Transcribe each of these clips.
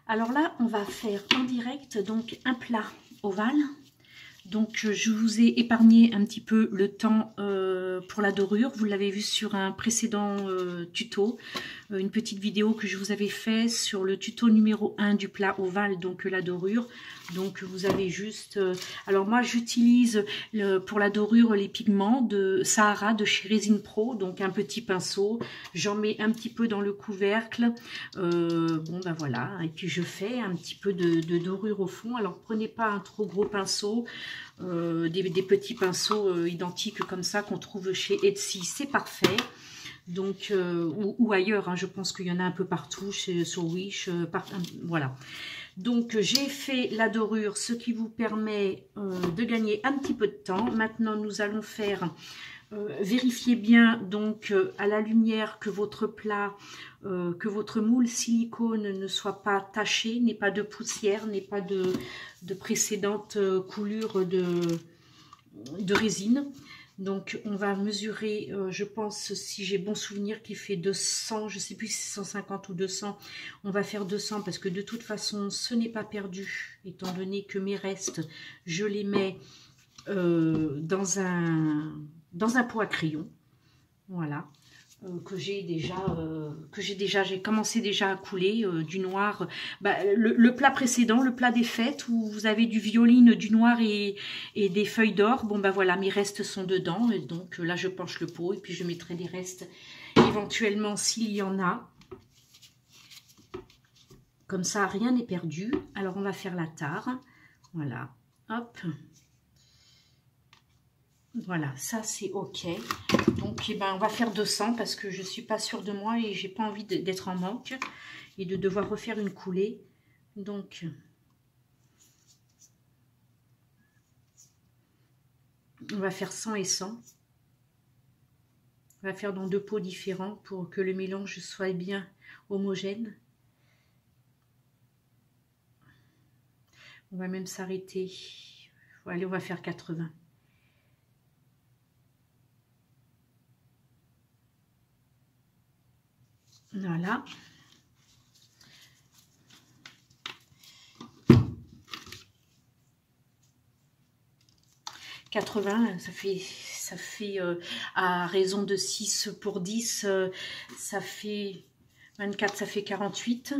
Alors là, on va faire en direct donc un plat ovale. Donc je vous ai épargné un petit peu le temps pour la dorure. Vous l'avez vu sur un précédent tuto, une petite vidéo que je vous avais fait sur le tuto numéro 1 du plat ovale, donc la dorure. Donc vous avez juste... alors moi j'utilise pour la dorure les pigments de Sahara de chez Resin Pro, donc un petit pinceau. J'en mets un petit peu dans le couvercle. Bon ben voilà, et puis je fais un petit peu de dorure au fond. Alors prenez pas un trop gros pinceau. Des petits pinceaux identiques comme ça qu'on trouve chez Etsy, c'est parfait. Donc ou ailleurs, hein, je pense qu'il y en a un peu partout, sur Wish, voilà. Donc j'ai fait la dorure, ce qui vous permet de gagner un petit peu de temps. Maintenant nous allons faire, vérifiez bien donc à la lumière que votre plat, que votre moule silicone ne soit pas taché, n'ait pas de poussière, n'ait pas de précédente coulure de résine. Donc on va mesurer, je pense, si j'ai bon souvenir, qu'il fait 200, je ne sais plus si c'est 150 ou 200. On va faire 200 parce que de toute façon ce n'est pas perdu, étant donné que mes restes, je les mets dans un pot à crayon. Voilà. J'ai commencé déjà à couler du noir. Le plat précédent, le plat des fêtes, où vous avez du violine, du noir et des feuilles d'or. Bon ben voilà, mes restes sont dedans. Et donc là, je penche le pot et puis je mettrai des restes éventuellement s'il y en a. Comme ça, rien n'est perdu. Alors on va faire la tare. Voilà, hop. Voilà, ça c'est ok. Donc eh ben, on va faire 200 parce que je ne suis pas sûre de moi et j'ai pas envie d'être en manque et de devoir refaire une coulée. Donc on va faire 100 et 100. On va faire dans 2 pots différents pour que le mélange soit bien homogène. On va même s'arrêter. Allez, on va faire 80. Voilà. Ça fait à raison de 6 pour 10, ça fait 24, ça fait 48.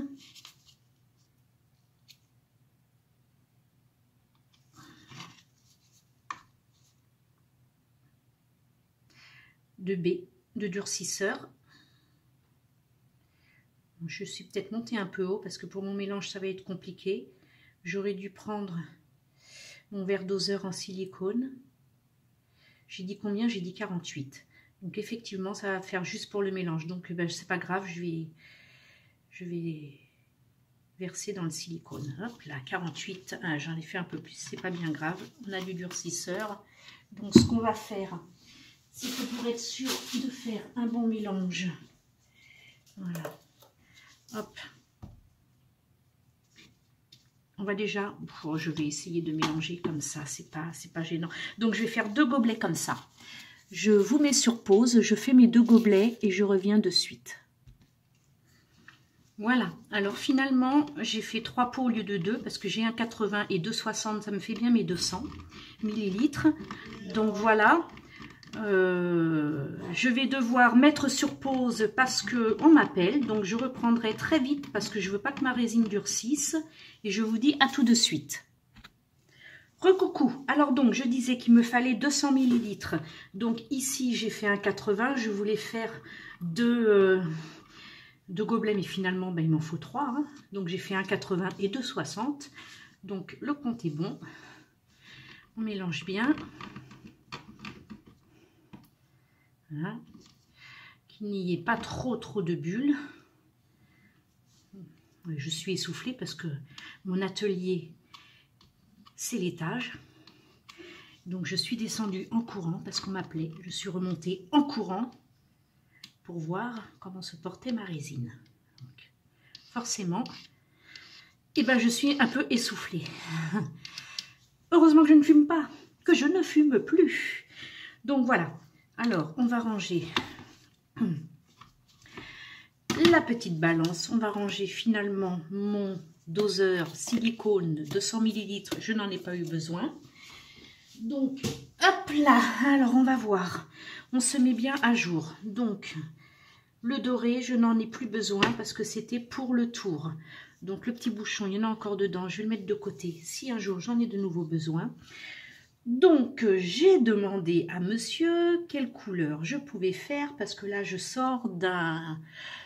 De B, de durcisseur. Je suis peut-être montée un peu haut parce que pour mon mélange ça va être compliqué. J'aurais dû prendre mon verre doseur en silicone. J'ai dit combien? J'ai dit 48. Donc effectivement ça va faire juste pour le mélange. Donc ben, c'est pas grave, je vais verser dans le silicone. Hop là, 48. Ah, j'en ai fait un peu plus, c'est pas bien grave. On a du durcisseur. Donc ce qu'on va faire, c'est que pour être sûr de faire un bon mélange, voilà. Hop. On va déjà, je vais essayer de mélanger comme ça, c'est pas gênant. Donc je vais faire 2 gobelets comme ça. Je vous mets sur pause, je fais mes 2 gobelets et je reviens de suite. Voilà, alors finalement j'ai fait 3 pots au lieu de 2 parce que j'ai un 80 et 260, ça me fait bien mes 200 millilitres. Donc voilà. Je vais devoir mettre sur pause parce que on m'appelle, donc je reprendrai très vite parce que je veux pas que ma résine durcisse et je vous dis à tout de suite. Recoucou, alors donc je disais qu'il me fallait 200 millilitres, donc ici j'ai fait un 80, je voulais faire 2 gobelets mais finalement ben, il m'en faut 3, hein. Donc j'ai fait un 80 et 260, donc le compte est bon, on mélange bien. Voilà. Qu'il n'y ait pas trop de bulles. Je suis essoufflée parce que mon atelier, c'est l'étage. Donc je suis descendue en courant parce qu'on m'appelait. Je suis remontée en courant pour voir comment se portait ma résine. Donc, forcément, eh ben, je suis un peu essoufflée. Heureusement que je ne fume pas, que je ne fume plus. Donc voilà. Alors, on va ranger la petite balance. On va ranger finalement mon doseur silicone de 200 ml. Je n'en ai pas eu besoin. Donc, hop là. Alors, on va voir. On se met bien à jour. Donc, le doré, je n'en ai plus besoin parce que c'était pour le tour. Donc, le petit bouchon, il y en a encore dedans. Je vais le mettre de côté si un jour j'en ai de nouveau besoin. Donc, j'ai demandé à monsieur quelle couleur je pouvais faire parce que là, je sors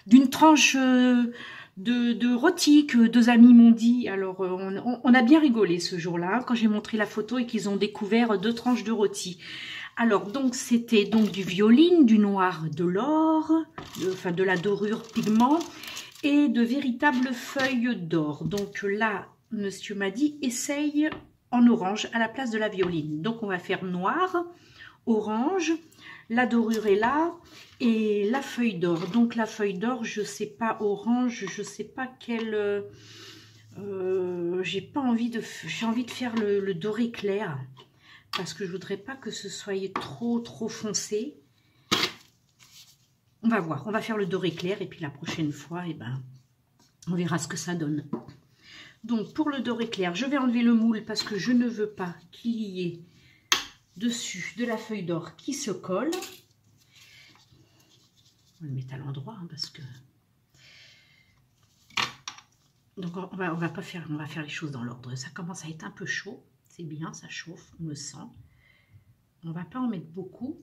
d'une tranche de rôti que 2 amis m'ont dit. Alors, on a bien rigolé ce jour-là quand j'ai montré la photo et qu'ils ont découvert 2 tranches de rôti. Alors, donc, c'était donc du violine, du noir, de l'or, enfin de la dorure pigment et de véritables feuilles d'or. Donc là, monsieur m'a dit, essaye en orange à la place de la violine. Donc on va faire noir, orange, la dorure est là et la feuille d'or. Donc la feuille d'or, je sais pas orange, je sais pas quelle. J'ai envie de faire le doré clair parce que je voudrais pas que ce soit trop foncé. On va voir, on va faire le doré clair et puis la prochaine fois, eh ben, on verra ce que ça donne. Donc, pour le doré clair, je vais enlever le moule parce que je ne veux pas qu'il y ait dessus de la feuille d'or qui se colle. On va le mettre à l'endroit hein, parce que... Donc, on va faire les choses dans l'ordre. Ça commence à être un peu chaud. C'est bien, ça chauffe, on le sent. On ne va pas en mettre beaucoup.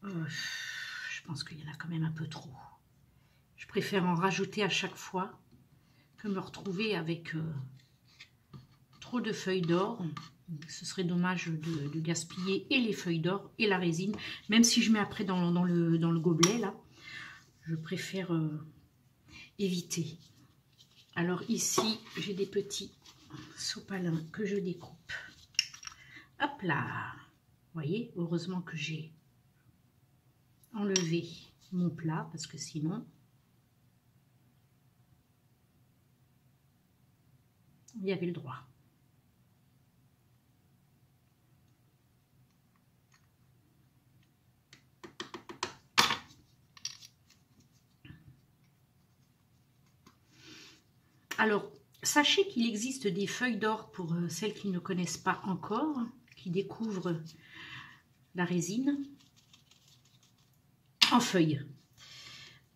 Je pense qu'il y en a quand même un peu trop. Je préfère en rajouter à chaque fois que me retrouver avec trop de feuilles d'or. Ce serait dommage de gaspiller et les feuilles d'or et la résine. Même si je mets après dans le gobelet, là, je préfère éviter. Alors ici, j'ai des petits sopalins que je découpe. Hop là! Vous voyez, heureusement que j'ai enlevé mon plat parce que sinon... il y avait le droit. Alors, sachez qu'il existe des feuilles d'or pour celles qui ne connaissent pas encore, qui découvrent la résine en feuilles.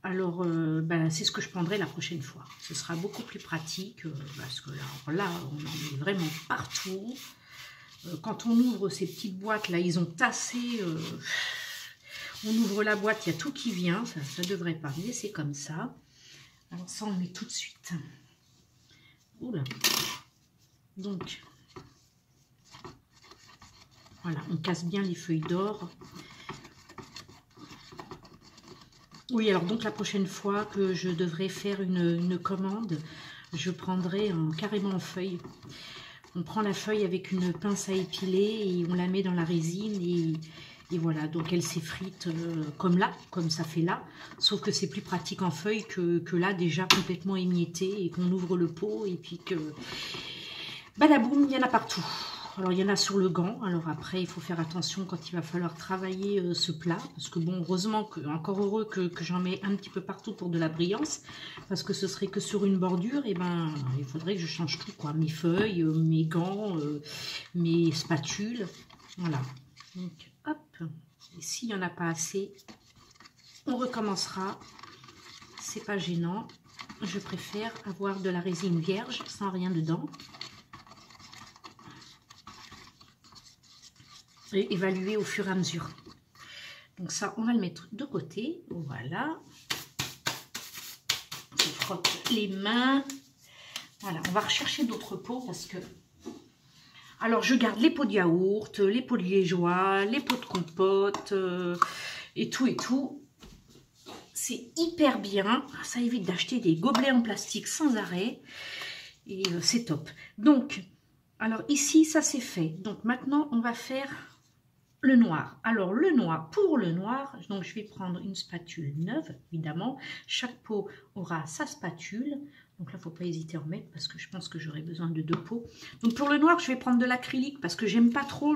Alors, c'est ce que je prendrai la prochaine fois. Ce sera beaucoup plus pratique parce que là, on en met vraiment partout. Quand on ouvre ces petites boîtes, là, ils ont tassé. On ouvre la boîte, il y a tout qui vient. Ça ne devrait pas, mais c'est comme ça. Alors ça, on le met tout de suite. Oula. Donc, voilà, on casse bien les feuilles d'or. Oui, alors donc la prochaine fois que je devrais faire une commande, je prendrai carrément en feuille. On prend la feuille avec une pince à épiler et on la met dans la résine et voilà. Donc elle s'effrite comme là, comme ça fait là. Sauf que c'est plus pratique en feuille que là déjà complètement émietté et qu'on ouvre le pot et puis que... badaboum, il y en a partout. Alors, il y en a sur le gant. Alors, après, il faut faire attention quand il va falloir travailler ce plat. Parce que, bon, heureusement, encore heureux que j'en mets un petit peu partout pour de la brillance. Parce que ce serait que sur une bordure, et ben, il faudrait que je change tout, quoi. Mes feuilles, mes gants, mes spatules. Voilà. Donc, hop. Et s'il n'y en a pas assez, on recommencera. C'est pas gênant. Je préfère avoir de la résine vierge, sans rien dedans. Et évaluer au fur et à mesure. Donc ça, on va le mettre de côté. Voilà. Je frotte les mains. Voilà, on va rechercher d'autres pots parce que... Alors, je garde les pots de yaourt, les pots de liégeois, les pots de compote et tout et tout. C'est hyper bien. Ça évite d'acheter des gobelets en plastique sans arrêt. Et c'est top. Donc, alors ici, ça c'est fait. Donc maintenant, on va faire... le noir. Alors, le noir, pour le noir, donc je vais prendre une spatule neuve, évidemment. Chaque pot aura sa spatule. Donc là, il ne faut pas hésiter à en mettre parce que je pense que j'aurai besoin de 2 pots. Donc, pour le noir, je vais prendre de l'acrylique parce que j'aime pas trop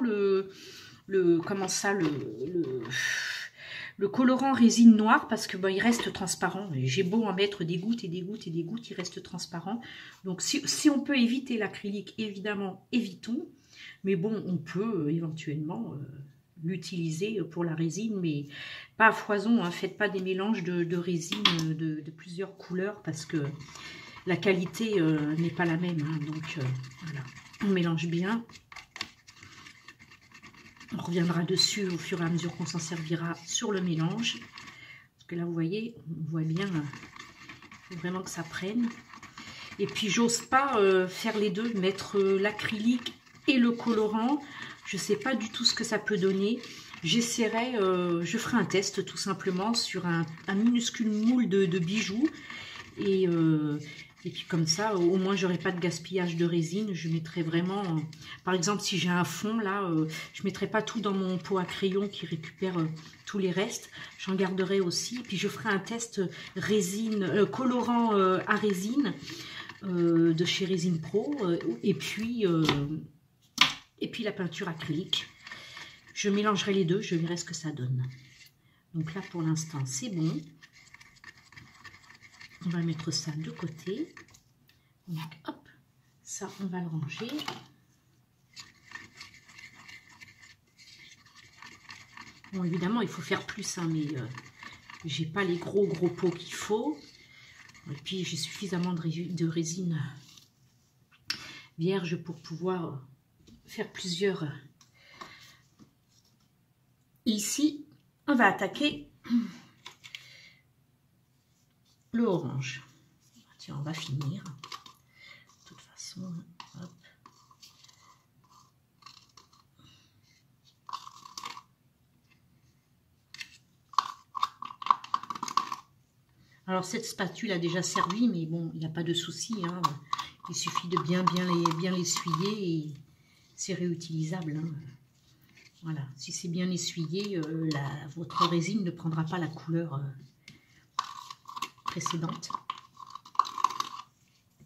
comment ça, le colorant résine noire parce que il reste transparent. J'ai beau en mettre des gouttes et des gouttes et des gouttes, il reste transparent. Donc si on peut éviter l'acrylique, évidemment, évitons. Mais bon, on peut éventuellement l'utiliser pour la résine, mais pas à foison. Hein. Faites pas des mélanges de résine de plusieurs couleurs parce que la qualité n'est pas la même. Hein. Donc voilà, on mélange bien. On reviendra dessus au fur et à mesure qu'on s'en servira sur le mélange. Parce que là, vous voyez, on voit bien, il faut vraiment que ça prenne. Et puis, j'ose pas faire les deux, mettre l'acrylique et le colorant. Je ne sais pas du tout ce que ça peut donner. J'essaierai, je ferai un test tout simplement sur un minuscule moule de bijoux. Et puis comme ça, au moins, j'aurai pas de gaspillage de résine. Je mettrai vraiment, par exemple, si j'ai un fond, là, je mettrai pas tout dans mon pot à crayon qui récupère tous les restes. J'en garderai aussi. Puis je ferai un test résine, colorant à résine de chez Résine Pro. Et puis la peinture acrylique. Je mélangerai les deux, je verrai ce que ça donne. Donc là, pour l'instant, c'est bon. On va mettre ça de côté. Donc, hop, ça, on va le ranger. Bon, évidemment, il faut faire plus, hein, mais j'ai pas les gros pots qu'il faut. Et puis, j'ai suffisamment de résine vierge pour pouvoir faire plusieurs. Ici, on va attaquer le orange. Tiens, on va finir. De toute façon, hop. Alors, cette spatule a déjà servi, mais bon, il n'y a pas de souci. Hein. Il suffit de bien l'essuyer et c'est réutilisable. Hein. Voilà, si c'est bien essuyé, votre résine ne prendra pas la couleur précédente.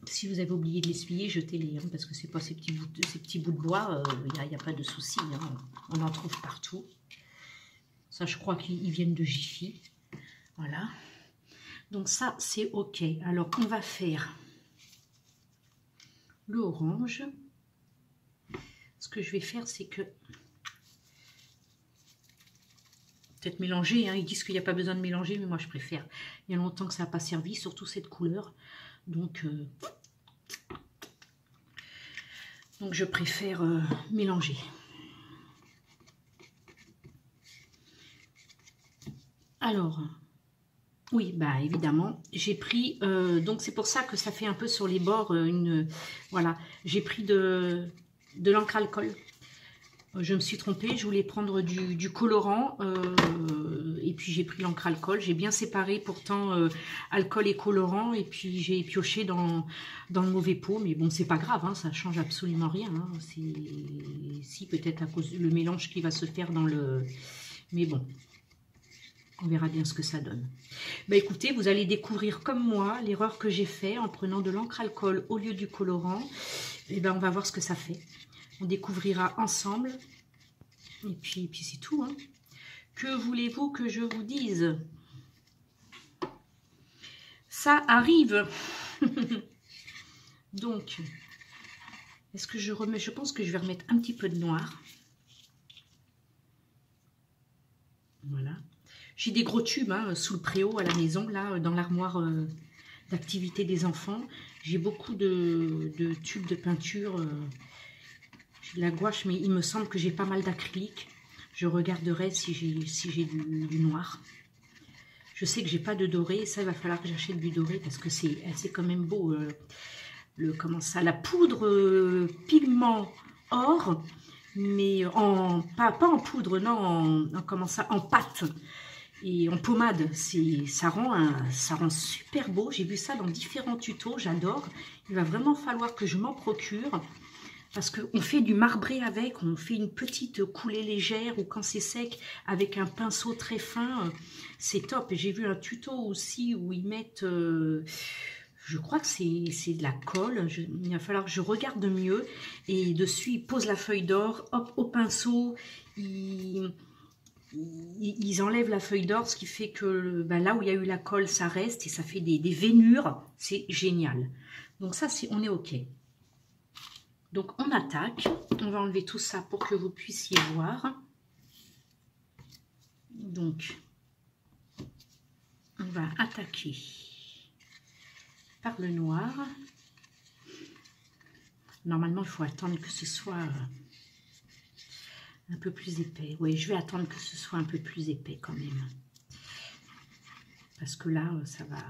Si vous avez oublié de l'essuyer, jetez-les, hein, parce que c'est pas ces petits bouts de bois, il n'y a pas de souci, hein, on en trouve partout. Ça, je crois qu'ils viennent de Jiffy. Voilà. Donc ça, c'est OK. Alors, on va faire le orange. Ce que je vais faire, c'est que peut-être mélanger, hein. Ils disent qu'il n'y a pas besoin de mélanger, mais moi je préfère. Il y a longtemps que ça n'a pas servi, surtout cette couleur. Donc je préfère mélanger. Alors, oui, bah évidemment, j'ai pris, donc c'est pour ça que ça fait un peu sur les bords, voilà, j'ai pris de l'encre alcool. Je me suis trompée, je voulais prendre du colorant et puis j'ai pris l'encre alcool. J'ai bien séparé pourtant alcool et colorant et puis j'ai pioché dans le mauvais pot. Mais bon, c'est pas grave, hein, ça change absolument rien. Hein. Si peut-être à cause du mélange qui va se faire dans le... Mais bon, on verra bien ce que ça donne. Bah écoutez, vous allez découvrir comme moi l'erreur que j'ai faite en prenant de l'encre alcool au lieu du colorant. Et ben on va voir ce que ça fait. On découvrira ensemble. Et puis c'est tout. Hein. Que voulez-vous que je vous dise? Ça arrive. Donc, est-ce que je remets? Je pense que je vais remettre un petit peu de noir. Voilà. J'ai des gros tubes hein, sous le préau à la maison, là, dans l'armoire d'activité des enfants. J'ai beaucoup de tubes de peinture. J'ai de la gouache, mais il me semble que j'ai pas mal d'acrylique. Je regarderai si j'ai du noir. Je sais que j'ai pas de doré. Ça, il va falloir que j'achète du doré parce que c'est quand même beau. Comment ça, la poudre pigment or, mais pas en poudre, non, comment ça, en pâte. Et en pommade, ça rend super beau. J'ai vu ça dans différents tutos, j'adore. Il va vraiment falloir que je m'en procure. Parce qu'on fait du marbré avec, on fait une petite coulée légère ou quand c'est sec avec un pinceau très fin, c'est top. Et j'ai vu un tuto aussi où ils mettent, je crois que c'est de la colle. Il va falloir que je regarde mieux. Et dessus, ils posent la feuille d'or, hop, au pinceau, ils enlèvent la feuille d'or, ce qui fait que ben, là où il y a eu la colle, ça reste et ça fait des veinures. C'est génial. Donc ça, on est OK. Donc on attaque. On va enlever tout ça pour que vous puissiez voir. Donc, on va attaquer par le noir. Normalement, il faut attendre que ce soit un peu plus épais. Oui, je vais attendre que ce soit un peu plus épais quand même. Parce que là, ça va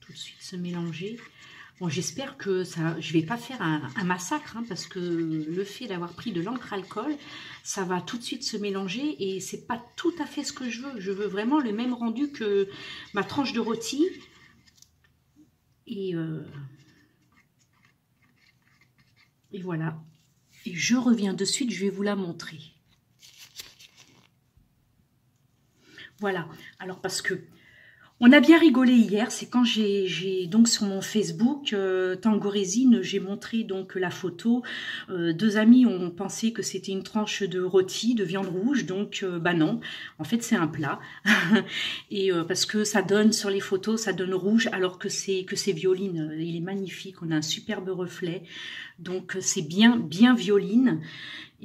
tout de suite se mélanger. Bon, j'espère que ça, je ne vais pas faire un massacre, hein, parce que le fait d'avoir pris de l'encre alcool, ça va tout de suite se mélanger et c'est pas tout à fait ce que je veux. Je veux vraiment le même rendu que ma tranche de rôti. Et voilà. Et je reviens de suite, je vais vous la montrer. Voilà. Alors parce que on a bien rigolé hier, c'est quand j'ai donc sur mon Facebook Tango Résine, j'ai montré donc la photo. Deux amis ont pensé que c'était une tranche de rôti, de viande rouge, donc bah non, en fait c'est un plat. Et parce que ça donne sur les photos, ça donne rouge alors que c'est violine. Il est magnifique, on a un superbe reflet, donc c'est bien violine.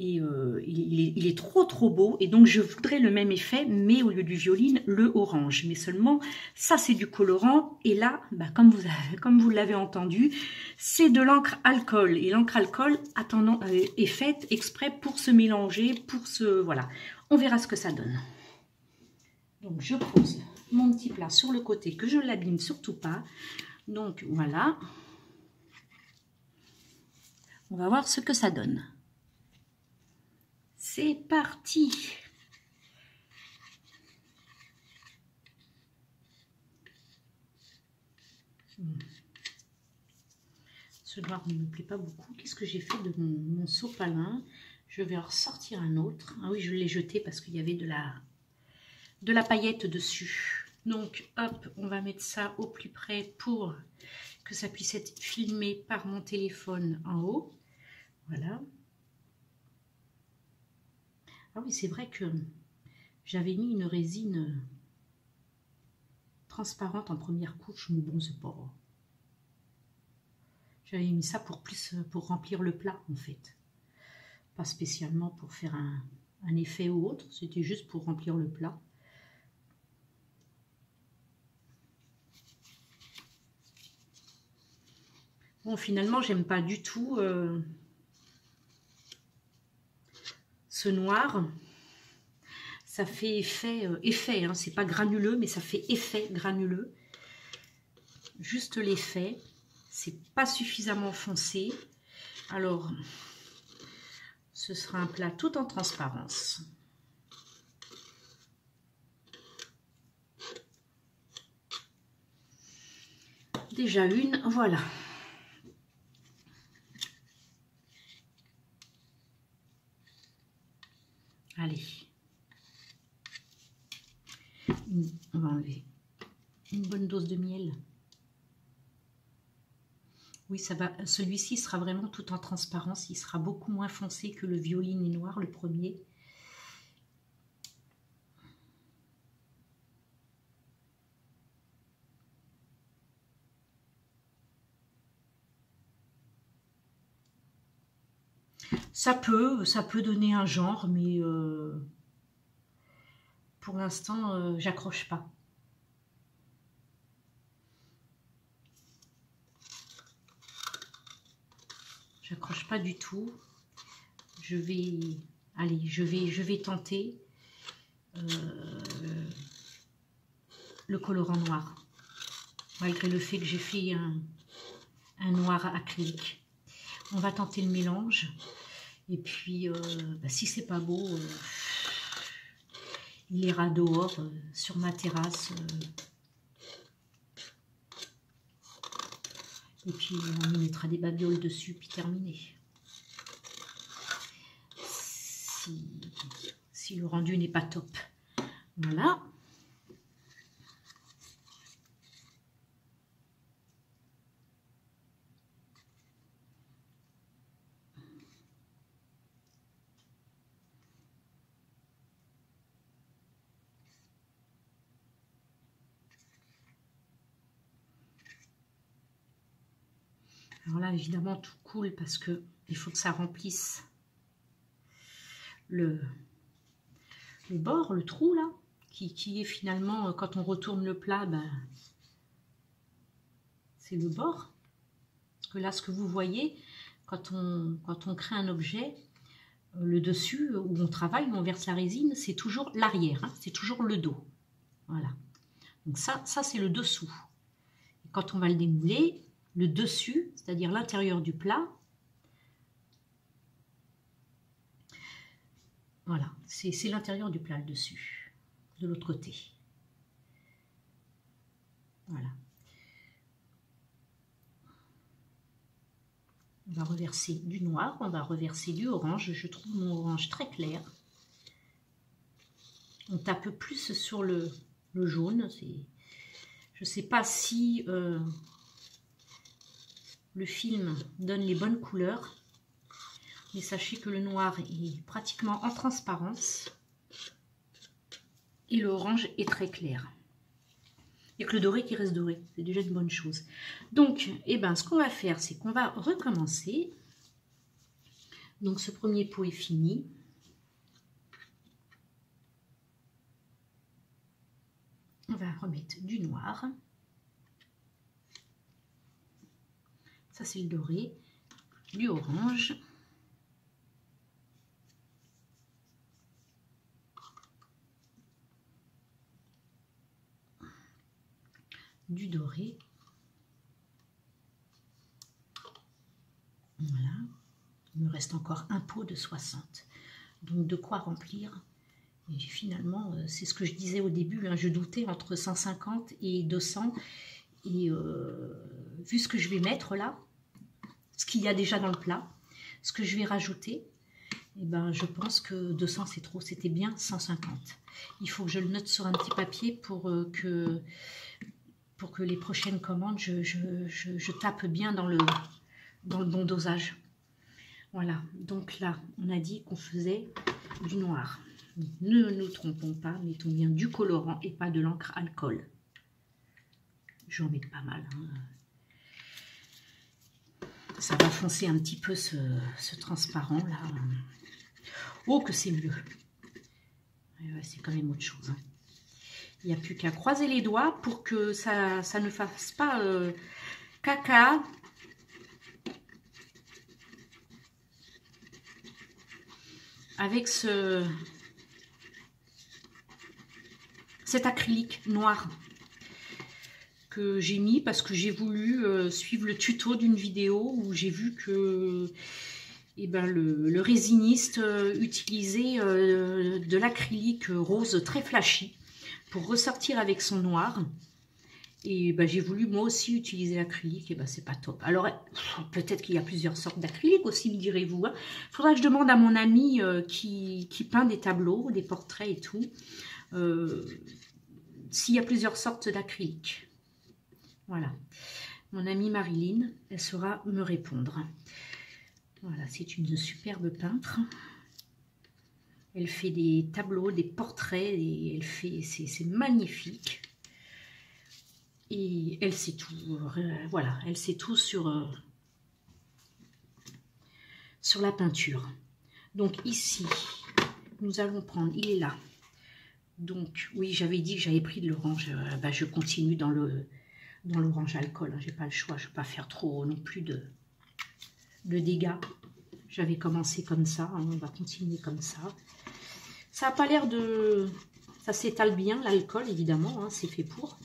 Et il est trop beau, et donc je voudrais le même effet, mais au lieu du violine, le orange. Mais seulement, ça c'est du colorant, et là, bah, comme vous l'avez entendu, c'est de l'encre alcool. Et l'encre alcool est faite exprès pour se mélanger, voilà. On verra ce que ça donne. Donc je pose mon petit plat sur le côté, que je ne l'abîme surtout pas. Donc voilà. On va voir ce que ça donne. C'est parti. Ce noir ne me plaît pas beaucoup. Qu'est-ce que j'ai fait de mon sopalin? Je vais en ressortir un autre. Ah oui, je l'ai jeté parce qu'il y avait de la paillette dessus. Donc, hop, on va mettre ça au plus près pour que ça puisse être filmé par mon téléphone en haut. Voilà. Ah oui, c'est vrai que j'avais mis une résine transparente en première couche, mais bon, c'est pas... J'avais mis ça pour remplir le plat, en fait. Pas spécialement pour faire un effet ou autre, c'était juste pour remplir le plat. Bon, finalement, j'aime pas du tout ce noir. Ça fait effet, hein, c'est pas granuleux, mais ça fait effet granuleux. Juste l'effet. C'est pas suffisamment foncé. Alors, ce sera un plat tout en transparence. Déjà une, voilà. Allez. On va enlever une bonne dose de miel. Oui, ça va. Celui-ci sera vraiment tout en transparence. Il sera beaucoup moins foncé que le violine et noir, le premier. Ça peut donner un genre, mais pour l'instant, j'accroche pas. J'accroche pas du tout. Je vais tenter le colorant noir, malgré le fait que j'ai fait un noir acrylique. On va tenter le mélange. Et puis, bah, si c'est pas beau, il ira dehors sur ma terrasse. Et puis, on y mettra des babioles dessus, puis terminé. Si le rendu n'est pas top. Voilà. Alors là, évidemment, tout coule parce que il faut que ça remplisse le bord, le trou là, qui est finalement, quand on retourne le plat, ben, c'est le bord. Parce que là, ce que vous voyez, quand on crée un objet, le dessus où on travaille, où on verse la résine, c'est toujours l'arrière, hein, c'est toujours le dos. Voilà. Donc ça c'est le dessous. Et quand on va le démouler, le dessus, c'est-à-dire l'intérieur du plat, voilà, c'est l'intérieur du plat, le dessus, de l'autre côté. Voilà. On va reverser du noir, on va reverser du orange. Je trouve mon orange très clair. On tape plus sur le jaune. Je ne sais pas si le film donne les bonnes couleurs. Mais sachez que le noir est pratiquement en transparence. Et l'orange est très clair. Il n'y a que le doré qui reste doré. C'est déjà une bonne chose. Donc, eh ben, ce qu'on va faire, c'est qu'on va recommencer. Donc, ce premier pot est fini. On va remettre du noir. Ça, c'est le doré. Du orange. Du doré. Voilà. Il me reste encore un pot de 60. Donc, de quoi remplir. Et finalement, c'est ce que je disais au début, hein, je doutais entre 150 et 200. Et vu ce que je vais mettre là, ce qu'il y a déjà dans le plat, ce que je vais rajouter, eh ben, je pense que 200 c'est trop, c'était bien 150. Il faut que je le note sur un petit papier pour que les prochaines commandes, je tape bien dans le bon dosage. Voilà, donc là, on a dit qu'on faisait du noir. Ne nous trompons pas, mettons bien du colorant et pas de l'encre alcool. Je vais en mettre pas mal. Hein. Ça va foncer un petit peu ce transparent là. Oh, que c'est mieux. Ouais, c'est quand même autre chose. Hein. Il n'y a plus qu'à croiser les doigts pour que ça ne fasse pas caca. Avec cet acrylique noir que j'ai mis parce que j'ai voulu suivre le tuto d'une vidéo où j'ai vu que eh ben, le résiniste utilisait de l'acrylique rose très flashy pour ressortir avec son noir. Et ben, j'ai voulu moi aussi utiliser l'acrylique, et ben c'est pas top. Alors peut-être qu'il y a plusieurs sortes d'acrylique aussi, me direz-vous. Il faudra que je demande à mon ami qui peint des tableaux, des portraits et tout, s'il y a plusieurs sortes d'acrylique. Voilà. Mon amie Marilyn, elle saura me répondre. Voilà, c'est une superbe peintre. Elle fait des tableaux, des portraits, et elle fait, c'est magnifique. Et elle sait tout, voilà, elle sait tout sur la peinture. Donc ici, nous allons prendre, il est là. Donc oui, j'avais dit que j'avais pris de l'orange, ben, je continue dans l'orange alcool, hein, j'ai pas le choix, je ne vais pas faire trop non plus de dégâts. J'avais commencé comme ça, hein, on va continuer comme ça. Ça n'a pas l'air de... Ça s'étale bien, l'alcool évidemment, hein, c'est fait pour.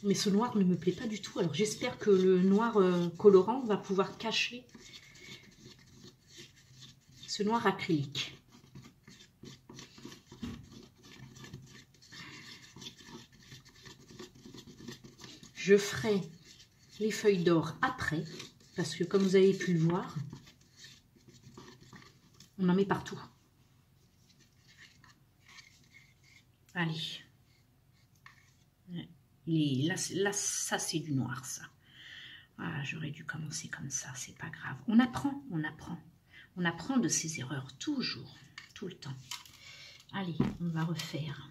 Mais ce noir ne me plaît pas du tout. Alors j'espère que le noir colorant va pouvoir cacher ce noir acrylique. Je ferai les feuilles d'or après, parce que comme vous avez pu le voir, on en met partout. Allez. Là, ça c'est du noir, ça. Ah, j'aurais dû commencer comme ça, c'est pas grave. On apprend, on apprend. On apprend de ses erreurs, toujours, tout le temps. Allez, on va refaire.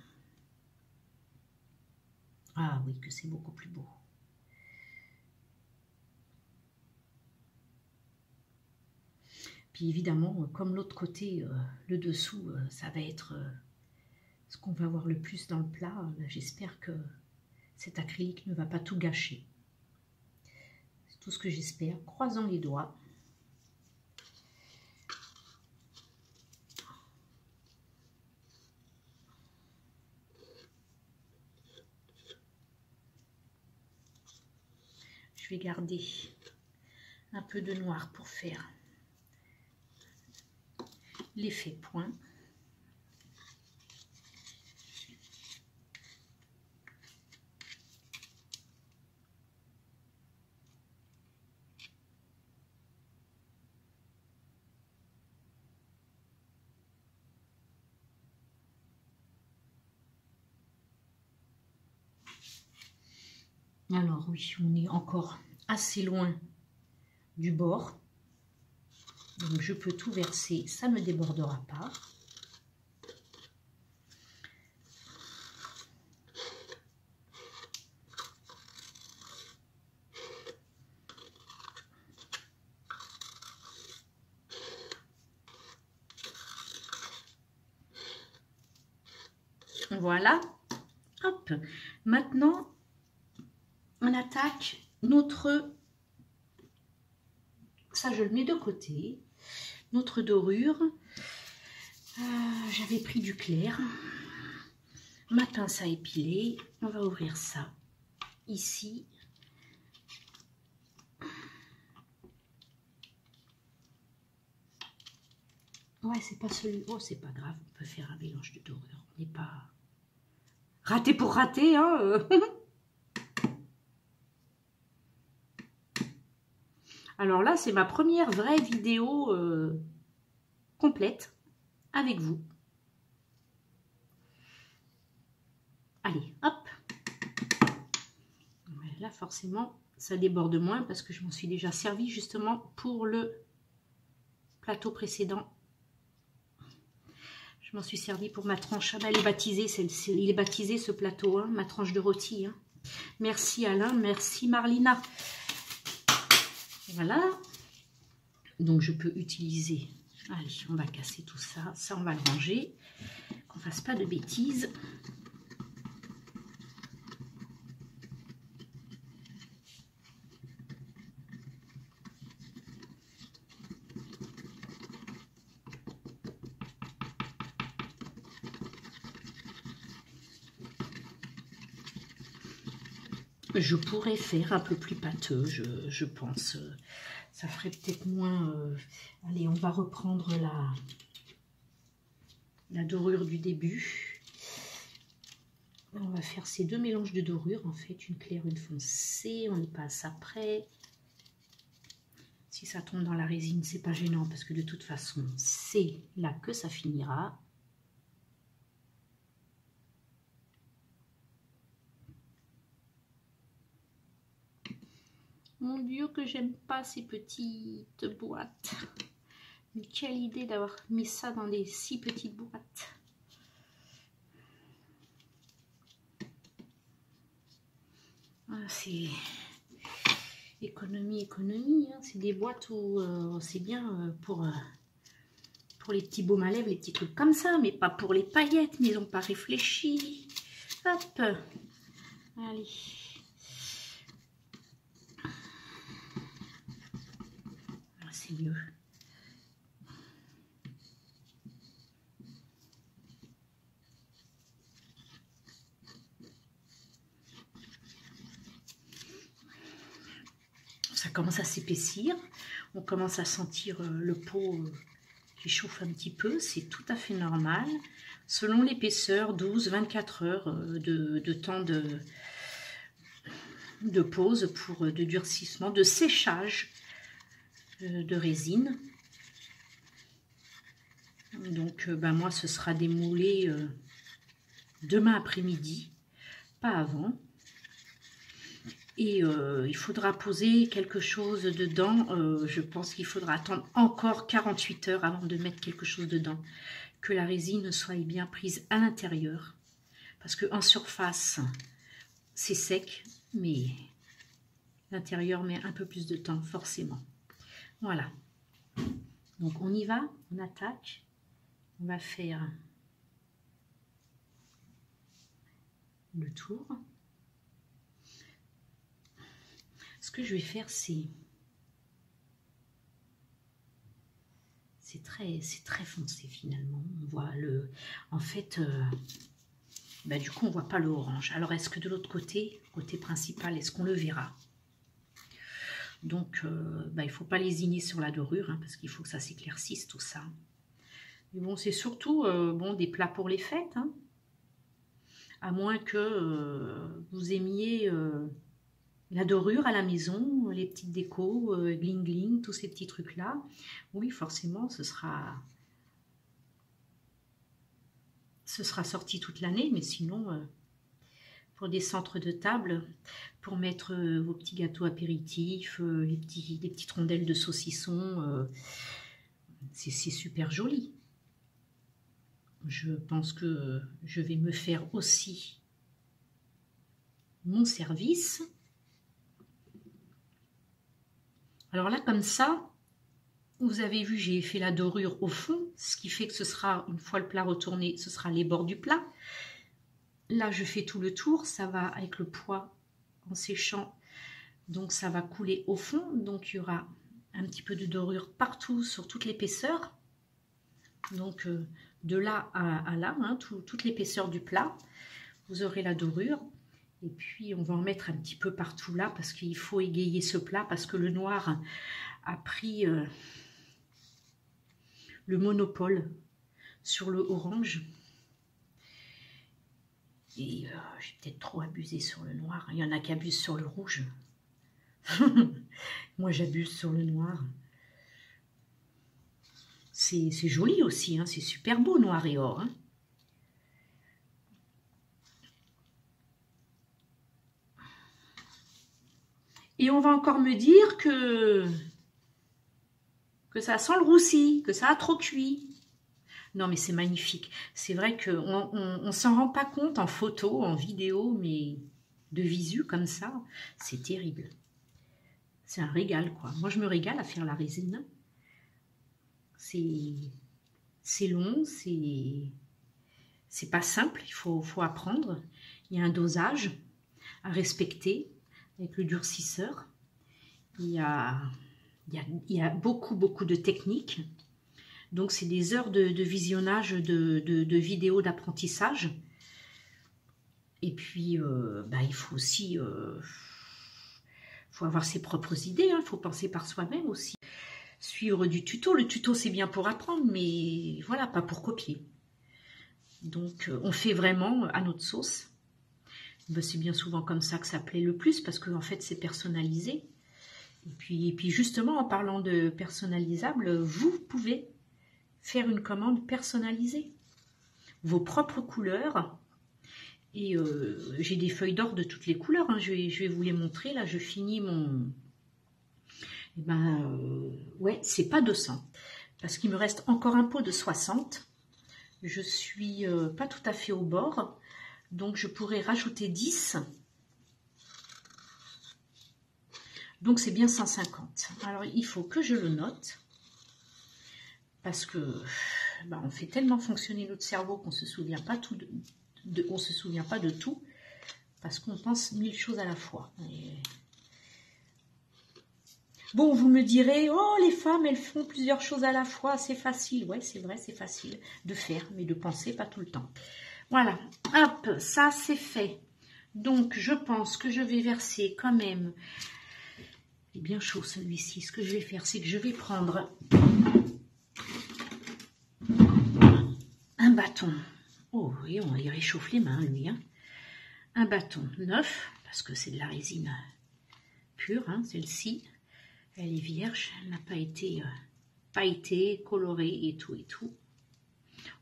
Ah oui, que c'est beaucoup plus beau. Puis évidemment, comme l'autre côté, le dessous, ça va être ce qu'on va voir le plus dans le plat. J'espère que cet acrylique ne va pas tout gâcher. C'est tout ce que j'espère. Croisons les doigts. Je vais garder un peu de noir pour faire l'effet point. Alors oui, on est encore assez loin du bord. Donc je peux tout verser, ça ne me débordera pas. Voilà. Hop. Maintenant, on attaque notre... Ça, je le mets de côté. Notre dorure. J'avais pris du clair. Ma pince à épiler. On va ouvrir ça. Ici. Ouais, c'est pas celui... Oh, c'est pas grave. On peut faire un mélange de dorure. On n'est pas... raté pour rater, hein. Alors là, c'est ma première vraie vidéo complète avec vous. Allez, hop. Là, forcément, ça déborde moins parce que je m'en suis déjà servi justement pour le plateau précédent. Je m'en suis servi pour ma tranche. Ah ben, elle est baptisée, il est baptisé ce plateau, hein, ma tranche de rôti. Hein. Merci Alain, merci Marlina. Voilà. Donc je peux utiliser. Allez, on va casser tout ça. Ça, on va le ranger. Qu'on ne fasse pas de bêtises. Je pourrais faire un peu plus pâteux, je pense. Ça ferait peut-être moins... Allez, on va reprendre la dorure du début. On va faire ces deux mélanges de dorure, en fait, une claire, une foncée. On n'est pas à ça près. Si ça tombe dans la résine, c'est pas gênant, parce que de toute façon, c'est là que ça finira. Mon Dieu, que j'aime pas ces petites boîtes. Mais quelle idée d'avoir mis ça dans des si petites boîtes. Ah, c'est économie. Hein. C'est des boîtes où c'est bien pour les petits baumes à lèvres, les petits trucs comme ça, mais pas pour les paillettes, mais ils n'ont pas réfléchi. Hop. Allez. C'est mieux. Ça commence à s'épaissir. On commence à sentir le pot qui chauffe un petit peu. C'est tout à fait normal. Selon l'épaisseur, 12-24 heures de temps de pause pour de durcissement, de séchage de résine. Donc ben moi ce sera démoulé demain après-midi, pas avant. Et il faudra poser quelque chose dedans. Je pense qu'il faudra attendre encore 48 heures avant de mettre quelque chose dedans, que la résine soit bien prise à l'intérieur, parce que en surface c'est sec, mais l'intérieur met un peu plus de temps forcément. Voilà. Donc on y va, on attaque, on va faire le tour. Ce que je vais faire, c'est très foncé finalement. On voit le, en fait, bah, du coup on voit pas le orange. Alors est-ce que de l'autre côté, côté principal, est-ce qu'on le verra? Donc bah, il faut pas lésiner sur la dorure, hein, parce qu'il faut que ça s'éclaircisse tout ça. Mais bon, c'est surtout bon, des plats pour les fêtes, hein, à moins que vous aimiez la dorure à la maison, les petites décos, gling gling, tous ces petits trucs là. Oui, forcément, ce sera sorti toute l'année, mais sinon, pour des centres de table, pour mettre vos petits gâteaux apéritifs, les petites rondelles de saucisson, c'est super joli. Je pense que je vais me faire aussi mon service. Alors là, comme ça, vous avez vu, j'ai fait la dorure au fond, ce qui fait que ce sera, une fois le plat retourné, ce sera les bords du plat. Là, je fais tout le tour, ça va avec le poids en séchant, donc ça va couler au fond. Donc il y aura un petit peu de dorure partout, sur toute l'épaisseur. Donc de là à là, hein, toute l'épaisseur du plat, vous aurez la dorure. Et puis on va en mettre un petit peu partout là, parce qu'il faut égayer ce plat, parce que le noir a pris le monopole sur le orange. Et j'ai peut-être trop abusé sur le noir. Il y en a qui abusent sur le rouge. Moi, j'abuse sur le noir. C'est joli aussi, hein, c'est super beau, noir et or. Hein. Et on va encore me dire que ça sent le roussi, que ça a trop cuit. Non, mais c'est magnifique. C'est vrai qu'on ne s'en rend pas compte en photo, en vidéo, mais de visu comme ça, c'est terrible. C'est un régal, quoi. Moi, je me régale à faire la résine. C'est long, c'est pas simple, il faut apprendre. Il y a un dosage à respecter avec le durcisseur. Il y a beaucoup de techniques. Donc, c'est des heures de visionnage de vidéos d'apprentissage. Et puis, bah, il faut aussi faut avoir ses propres idées. Il faut penser par soi-même aussi. Suivre du tuto. Le tuto, c'est bien pour apprendre, mais voilà, pas pour copier. Donc, on fait vraiment à notre sauce. Ben, c'est bien souvent comme ça que ça plaît le plus, parce qu'en fait, c'est personnalisé. Et puis, justement, en parlant de personnalisable, vous pouvez faire une commande personnalisée. Vos propres couleurs. Et j'ai des feuilles d'or de toutes les couleurs. Hein. Je vais vous les montrer. Là, je finis mon... Eh ben, ouais, c'est pas 200. Parce qu'il me reste encore un pot de 60. Je suis pas tout à fait au bord. Donc, je pourrais rajouter 10. Donc, c'est bien 150. Alors, il faut que je le note. Parce que bah, on fait tellement fonctionner notre cerveau qu'on ne se souvient pas on se souvient pas de tout. Parce qu'on pense 1000 choses à la fois. Et... Bon, vous me direz, oh, les femmes, elles font plusieurs choses à la fois, c'est facile. Ouais, c'est vrai, c'est facile de faire, mais de penser, pas tout le temps. Voilà, hop, ça c'est fait. Donc, je pense que je vais verser quand même... Il est bien chaud celui-ci. Ce que je vais faire, c'est que je vais prendre un bâton. Oh, oui, on y réchauffe les mains, lui. Hein. Un bâton neuf, parce que c'est de la résine pure, hein, celle-ci. Elle est vierge, elle n'a pas été pailletée, colorée et tout et tout.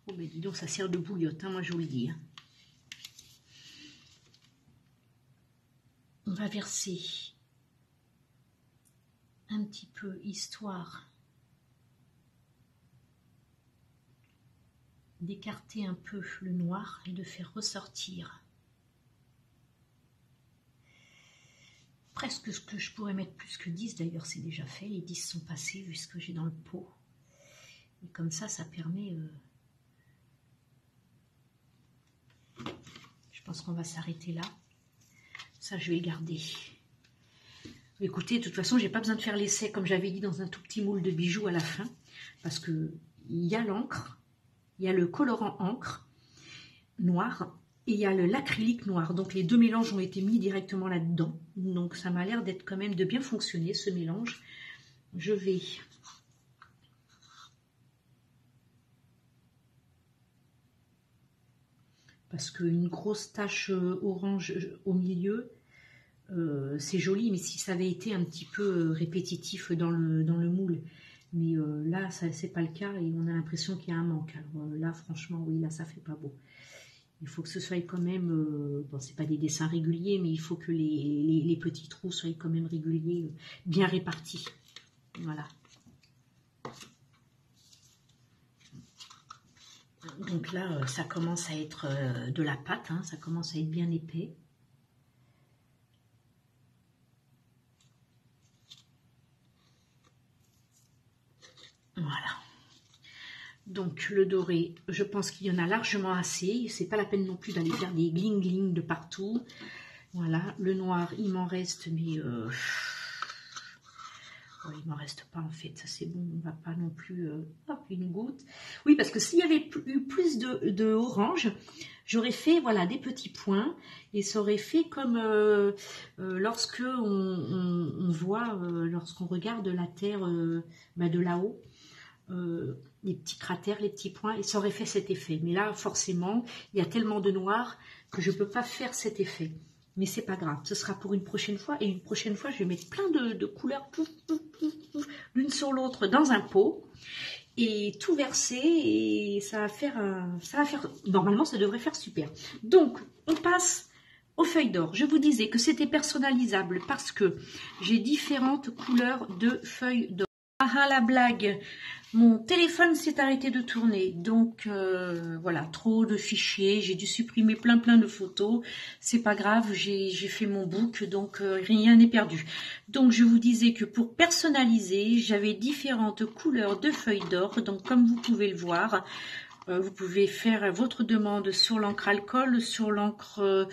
Oh, mais dis donc, ça sert de bouillotte, hein, moi je vous le dis. Hein. On va verser un petit peu, histoire d'écarter un peu le noir et de faire ressortir presque ce que je pourrais mettre plus que 10. D'ailleurs, c'est déjà fait, les 10 sont passés vu ce que j'ai dans le pot. Et comme ça permet... je pense qu'on va s'arrêter là. Ça, je vais garder. Écoutez, de toute façon, j'ai pas besoin de faire l'essai, comme j'avais dit, dans un tout petit moule de bijoux à la fin. Parce que il y a l'encre, il y a le colorant encre noir et il y a l'acrylique noir. Donc, les deux mélanges ont été mis directement là-dedans. Donc, ça m'a l'air d'être quand même de bien fonctionner, ce mélange. Je vais... Parce qu'une grosse tache orange au milieu, c'est joli, mais si ça avait été un petit peu répétitif dans le moule. Mais là, c'est pas le cas et on a l'impression qu'il y a un manque. Alors là, franchement, oui, là, ça fait pas beau. Il faut que ce soit quand même... bon, c'est pas des dessins réguliers, mais il faut que les petits trous soient quand même réguliers, bien répartis. Voilà. Donc là, ça commence à être de la pâte, hein, ça commence à être bien épais. Voilà. Donc le doré, je pense qu'il y en a largement assez. C'est pas la peine non plus d'aller faire des gling-gling de partout. Voilà, le noir, il m'en reste, mais... ouais, il m'en reste pas en fait, ça c'est bon, on va pas non plus... hop, une goutte. Oui, parce que s'il y avait eu plus de orange, j'aurais fait voilà, des petits points et ça aurait fait comme lorsque on voit, lorsqu'on regarde la Terre de là-haut, les petits cratères, les petits points, et ça aurait fait cet effet. Mais là, forcément, il y a tellement de noir que je ne peux pas faire cet effet. Mais c'est pas grave, ce sera pour une prochaine fois. Et une prochaine fois, je vais mettre plein de couleurs l'une sur l'autre dans un pot et tout verser et ça va faire, normalement ça devrait faire super. Donc on passe aux feuilles d'or. Je vous disais que c'était personnalisable parce que j'ai différentes couleurs de feuilles d'or. Ah la blague, mon téléphone s'est arrêté de tourner, donc voilà, trop de fichiers, j'ai dû supprimer plein de photos, c'est pas grave, j'ai fait mon book, donc rien n'est perdu. Donc je vous disais que pour personnaliser, j'avais différentes couleurs de feuilles d'or, donc comme vous pouvez le voir, vous pouvez faire votre demande sur l'encre alcool, sur l'encre,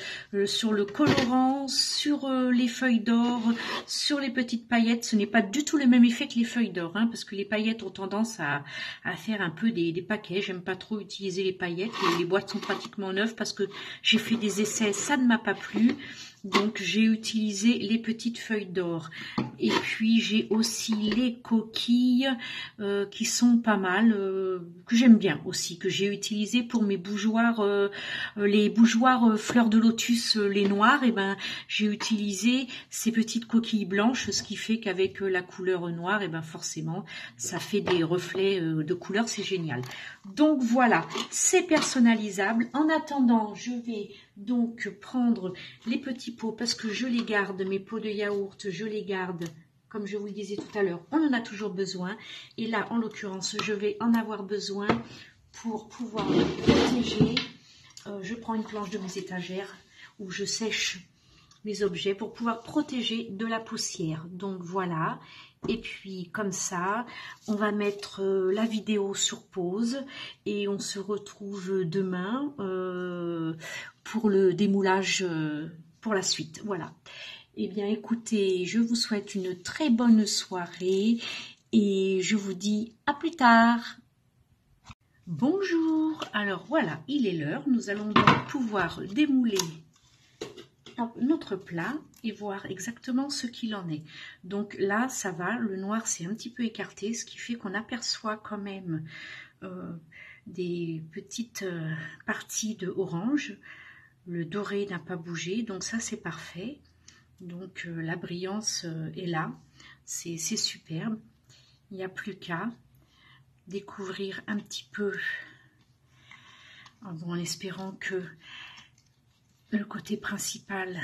sur le colorant, sur les feuilles d'or, sur les petites paillettes. Ce n'est pas du tout le même effet que les feuilles d'or, hein, parce que les paillettes ont tendance à faire un peu des paquets. J'aime pas trop utiliser les paillettes. Les boîtes sont pratiquement neuves parce que j'ai fait des essais, ça ne m'a pas plu. Donc j'ai utilisé les petites feuilles d'or. Et puis j'ai aussi les coquilles qui sont pas mal, que j'aime bien aussi, que j'ai utilisé pour mes bougeoirs, les bougeoirs fleurs de lotus, les noirs. Et ben j'ai utilisé ces petites coquilles blanches, ce qui fait qu'avec la couleur noire, et ben forcément ça fait des reflets de couleur, c'est génial. Donc voilà, c'est personnalisable. En attendant, je vais donc prendre les petits pots parce que je les garde, mes pots de yaourt, je les garde, comme je vous le disais tout à l'heure, on en a toujours besoin. Et là, en l'occurrence, je vais en avoir besoin pour pouvoir protéger. Je prends une planche de mes étagères où je sèche mes objets pour pouvoir protéger de la poussière. Donc voilà. Et puis comme ça, on va mettre la vidéo sur pause et on se retrouve demain pour le démoulage pour la suite. Voilà. Eh bien écoutez, je vous souhaite une très bonne soirée et je vous dis à plus tard. Bonjour. Alors voilà, il est l'heure. Nous allons donc pouvoir démouler notre plat et voir exactement ce qu'il en est. Donc là, ça va, le noir s'est un petit peu écarté, ce qui fait qu'on aperçoit quand même des petites parties de orange. Le doré n'a pas bougé, donc ça c'est parfait. Donc la brillance est là, c'est superbe. Il n'y a plus qu'à découvrir un petit peu, en espérant que le côté principal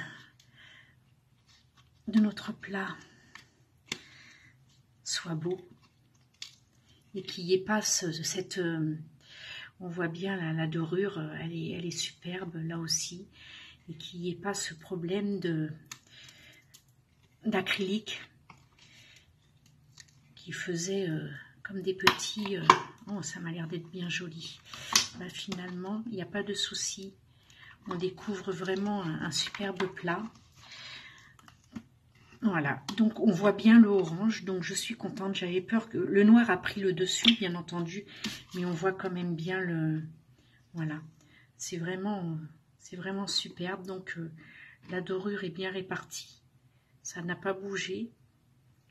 de notre plat soit beau et qu'il n'y ait pas cette... on voit bien la dorure, elle est superbe là aussi, et qu'il n'y ait pas ce problème d'acrylique qui faisait comme des petits Oh, ça m'a l'air d'être bien joli. Bah, finalement, il n'y a pas de souci. On découvre vraiment un superbe plat. Voilà, donc on voit bien le orange, donc je suis contente. J'avais peur que le noir a pris le dessus, bien entendu, mais on voit quand même bien le... Voilà, c'est vraiment superbe. Donc la dorure est bien répartie, ça n'a pas bougé.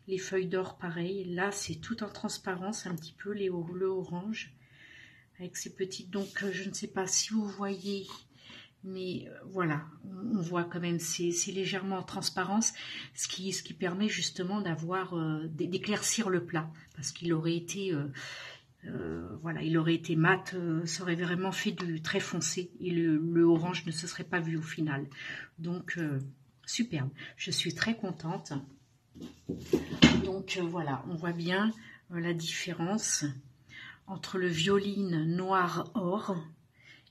Les feuilles d'or, pareil. Là, c'est tout en transparence, un petit peu le orange, avec ces petites... Donc, je ne sais pas si vous voyez... Mais voilà, on voit quand même, c'est légèrement en transparence, ce qui permet justement d'avoir, d'éclaircir le plat, parce qu'il aurait été, voilà, il aurait été mat, ça aurait vraiment fait du très foncé, et le orange ne se serait pas vu au final. Donc, superbe, je suis très contente. Donc voilà, on voit bien la différence entre le violine noir-or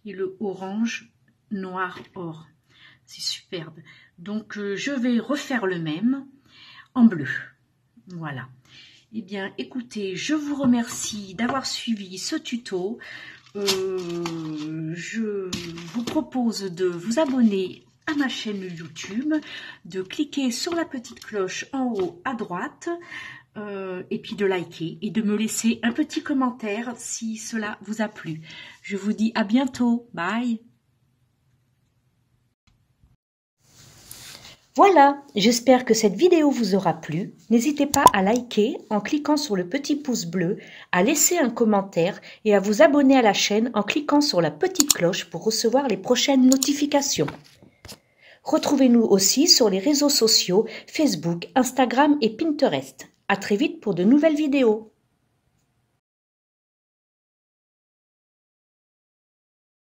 et le orange noir-or. C'est superbe. Donc, je vais refaire le même en bleu. Voilà. Eh bien, écoutez, je vous remercie d'avoir suivi ce tuto. Je vous propose de vous abonner à ma chaîne YouTube, de cliquer sur la petite cloche en haut à droite, et puis de liker et de me laisser un petit commentaire si cela vous a plu. Je vous dis à bientôt. Bye! Voilà, j'espère que cette vidéo vous aura plu. N'hésitez pas à liker en cliquant sur le petit pouce bleu, à laisser un commentaire et à vous abonner à la chaîne en cliquant sur la petite cloche pour recevoir les prochaines notifications. Retrouvez-nous aussi sur les réseaux sociaux Facebook, Instagram et Pinterest. À très vite pour de nouvelles vidéos.